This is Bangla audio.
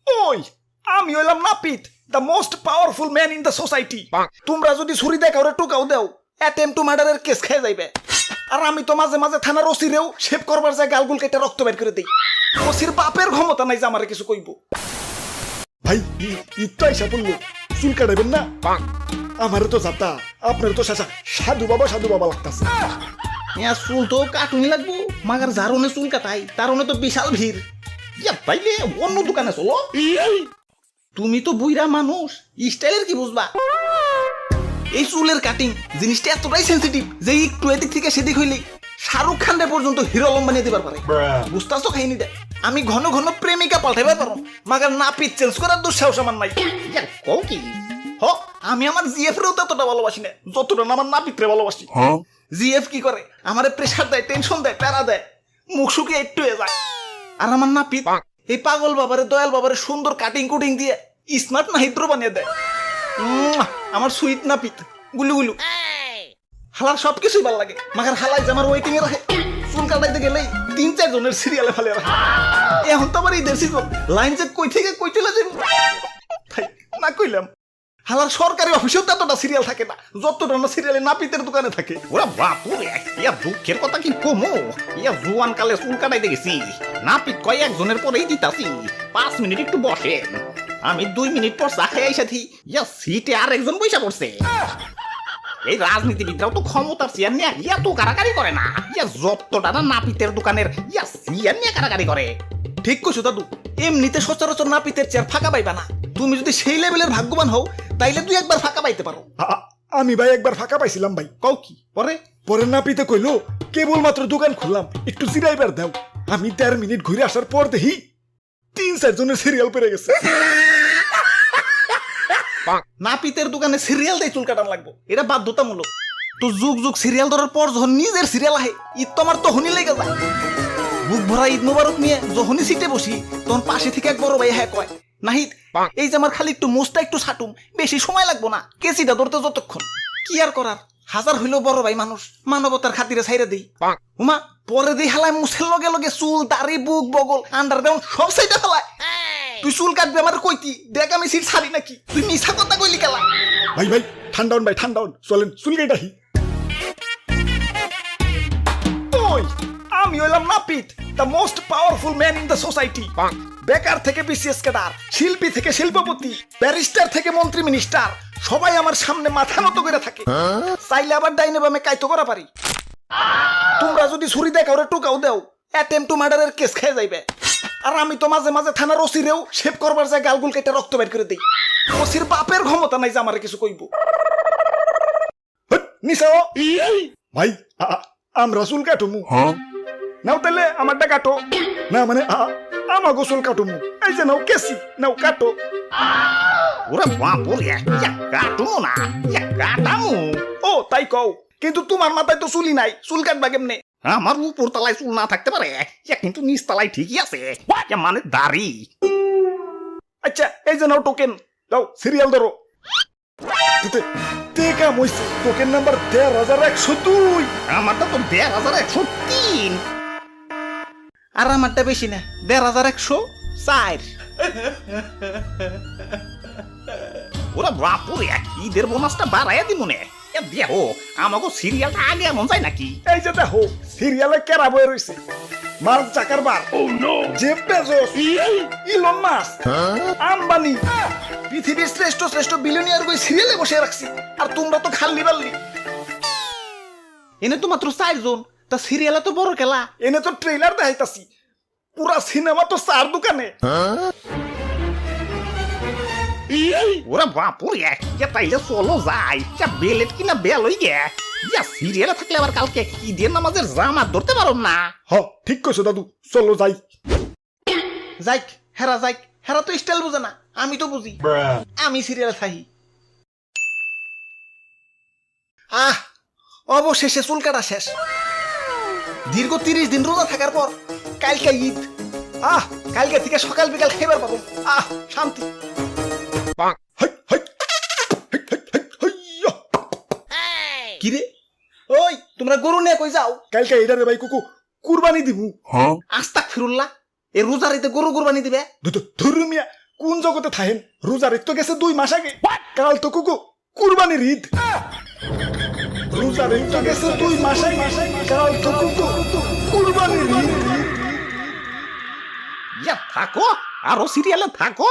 ওই আমি হইলাম নাপিত, the most powerful man in the society. তোমরা যদি ছুরি দিয়ে কাউরে টোকাও দেও, অ্যাটেম্প টু মার্ডারের কেস খেয়ে যাইবে। আর আমি তো মাঝে মাঝে থানার ওসিরেও শেভ করবার যায় গালগুল কেটে রক্ত বের করে দেই। ওসির বাপের ক্ষমতা নাই যে আমারে কিছু কইব। ভাই ঈদ তো আইসা পড়লো, চুল কাটাবেন না? আমারও তো যাতা, আপনার তো সাধু বাবা লাগতাছে। চুল তো কাটুনি লাগবো, মাগার যারনে চুল কাটাই তারনে তো বিশাল ভিড়। ইয়া তাইলে অন্য দোকানে চলো। তুমি তো বুইরা মানুষ, স্টাইলের কি বুঝবা? এই চুলের কাটিং জিনিসটা এতটাই সেন্সিটিভ যে একটু এদিক থেকে সেদিক হইলেই শাহরুখ খানের পর্যন্ত হিরো আলম বানিয়ে দিবার পারে। বুঝতাছো কাহিনী দেয় আমি ঘন ঘন প্রেমিকা পাল্টাইবার পারো, মাগার নাপিত চেঞ্জ করার দুঃসাহস আমার নাই। কও কি হ, আমি আমার জিএফ রেও ততটা ভালোবাসি না যতটা না আমার নাপিত রে ভালোবাসি। জিএফ কি করে আমারে প্রেসার দেয়, টেনশন দেয়, প্যারা দেয়, মুখ শুকিয়ে একটু হয়ে যায়। আর আমার নাপিত এই পাগল বাবারে দয়াল বাবারে সুন্দর কাটিং কুটিং দিয়ে স্মার্ট না হিদ্র বানিয়ে দেয়। আমার সুইট নাপিত গুলু গুলু। হালার সবকিছুই ভালো লাগে, মাগার হালাই যে আমার ওয়েটিং এ রাখে। চুল কাটাইতে গেলেই 3-4 জনের সিরিয়ালে ফেলে রাখে। এখন তো আবার ঈদের সিজন, লাইন যে কই থেকে কই চলে যাবে না কইলাম। হালার সরকারি অফিসেও তো এতটা সিরিয়াল থাকে না যতটা না সিরিয়ালে নাপিতের দোকানে থাকে। ওরা বাপুরে, ইয়া দুঃখের কথা কি কমো। ইয়া জুয়ান কালে চুল কাটাইতে গেছি, নাপিত কয়েকজনের পরেই দিতাছি 5 মিনিট একটু বসেন। আমি 2 মিনিট পর চা খাই আইসাথি, ইয়া সিটে আর একজন বইসা পড়ছে। এই রাজনীতিবিদরাও তো ক্ষমতার চেয়ার নিয়ে ইয়া তো কারাকারি করে না, ইয়া যতটা না নাপিতের দোকানের ইয়া চেয়ার নিয়ে কারাকারি করে। ঠিক কইছো দাদু, এমনিতে সচরাচর নাপিতের চেয়ার ফাঁকা পাইবা না। তুমি যদি সেই লেভেলের ভাগ্যবান হও তাইলে তুই একবার ফাঁকা পাইতে পারো। আমি ভাই একবার ফাঁকা পাইছিলাম ভাই। কও কি? পরে নাপিতে কইলো কেবলমাত্র দোকান খুললাম, একটু জিরাইবার দাও। আমি 1.5 মিনিট ঘুরে আসার পর দেখি 3-4 জনের সিরিয়াল পেরে গেছে। নাপিতের দোকানে সিরিয়াল দিয়ে চুল কাটান লাগবো, এটা বাধ্যতামূলক। তো যুগ যুগ সিরিয়াল ধরার পর যখন নিজের সিরিয়াল আহে, ঈদ তো আমার তখনই লেগে যায়। বুক ভরা ঈদ মোবারক নিয়ে যখনই সিটে বসি তখন পাশে থেকে এক বড় ভাই হ্যাঁ কয়, নাহিদ এই যে আমার খালি একটু মোস্তা একটু ছাটুম, বেশি সময় লাগবো না, কেসিটা ধরতে যতক্ষণ। কি আর করার, হাজার হইলেও বড় ভাই মানুষ, মানবতার খাতিরে ছাইরে দেই। উমা পরে দেই হালায় মুছের লগে লগে চুল দাড়ি বুক বগল আন্ডারগ্রাউন্ড সব সাইডে ফেলায়। তুই চুল কাটবি আমার কইতি, দেখ আমি সিট ছাড়ি নাকি? তুই মিছা কথা কইলি কেলা? ভাই ঠান্ডাউন ভাই ঠান্ডাউন, চলেন চুল কেটাহি। ওই আমি হইলাম নাপিত, the most powerful man in the society. বেকার থেকে বিসিএস ক্যাডার, শিল্পী থেকে শিল্পপতি, ব্যারিস্টার থেকে মন্ত্রী মিনিস্টার, সবাই আমার সামনে মাথা নত করে থাকে। চাইলে আবার ডাইনে বামে কাইতো করা পারি। তোমরা যদি ছুরি দিয়ে কাউরে টোকাও দেও, অ্যাটেম্প টু মার্ডারের কেস খেয়ে যাইবে। আর আমি তো মাঝে মাঝে থানার ওসিরেও শেভ করবার যায় গালগুল কেটে রক্ত বের করে দেই। ওসির বাপের ক্ষমতা নাই যে আমারে কিছু কইব। নিসাও ভাই আমরা চুল কাটুমু। নাও তাহলে আমারটা কাটো। না মানে আমাগো চুল কাটুমু। এই যে নাও কেসি, নাও কাটো। ওরা বাপুরে, ইয়া কাটুমো না, ইয়া কাটামু। ও তাই কও, কিন্তু তোমার মাথায় তো চুলই নাই, চুল কাটবা কেমনে? আমার উপর তলায় চুল না থাকতে পারে, ইয়া কিন্তু নিচ তলায় ঠিকই আছে, ইয়া মানে দাড়ি। আচ্ছা এই যে নাও টোকেন, দাও সিরিয়াল ধরো। টেকা মইছে, টোকেন নাম্বার 13102। আমারটা তো 13103। আর আমারটা বেশি না, 13104। ওরা বাপুরে, ঈদের বোনাসটা বাড়াইয়া দিব নে। দেখো আমাকে সিরিয়ালটা আগে এমন যায় নাকি? এই যে দেখো সিরিয়ালে কেরা বয়ে রয়েছে। Mark Zuckerberg, Jeff Bezos, Elon Musk, Ambani, পৃথিবীর শ্রেষ্ঠ শ্রেষ্ঠ বিলিয়নিয়ার কই সিরিয়ালে বসে রাখছি। আর তোমরা তো খাল্লি বাল্লি। এনে তো মাত্র 4 জন, তা সিরিয়ালে তো বড় খেলা। এনে তো ট্রেলার দেখাইতাছি, পুরা সিনেমা তো 4 দোকানে। ওরা বাপুরে, ইয়া তাইলে চলো যাই, ইয়া বেলেট কিনা বেল হই গে। ইয়া সিরিয়ালে থাকলে আবার কালকে ঈদের নামাজের জামাত ধরতে পারো না। ঠিক কইছো দাদু, চলো যাই। যাইক হেরা তো স্টাইল বুঝে না, আমি তো বুঝি। আমি সিরিয়াল থাকি। অবশেষে চুল কাটা শেষ। দীর্ঘ 30 দিন রোজা থাকার পর কালকে ঈদ। কালকে থেকে সকাল বিকাল খাইবার পাবো। শান্তি। কিরে ওই তোমরা গরু নিয়ে কই যাও? কালকে এটারে ভাই কুরবানি দিমু। আস্তাগফিরুল্লাহ, এই রোজার ঈদে গরু কুরবানি দিবে? ধর্মিয়া কোন জগতে থাকেন রোজার ঈদ তো গেছে 2 মাস আগে কাল তো কুরবানির ঈদ রোজার ঈদ তো গেছে 2 মাস আগে কাল তো কুরবানির ঈদ ইয়া থাকো আরো সিরিয়ালে থাকো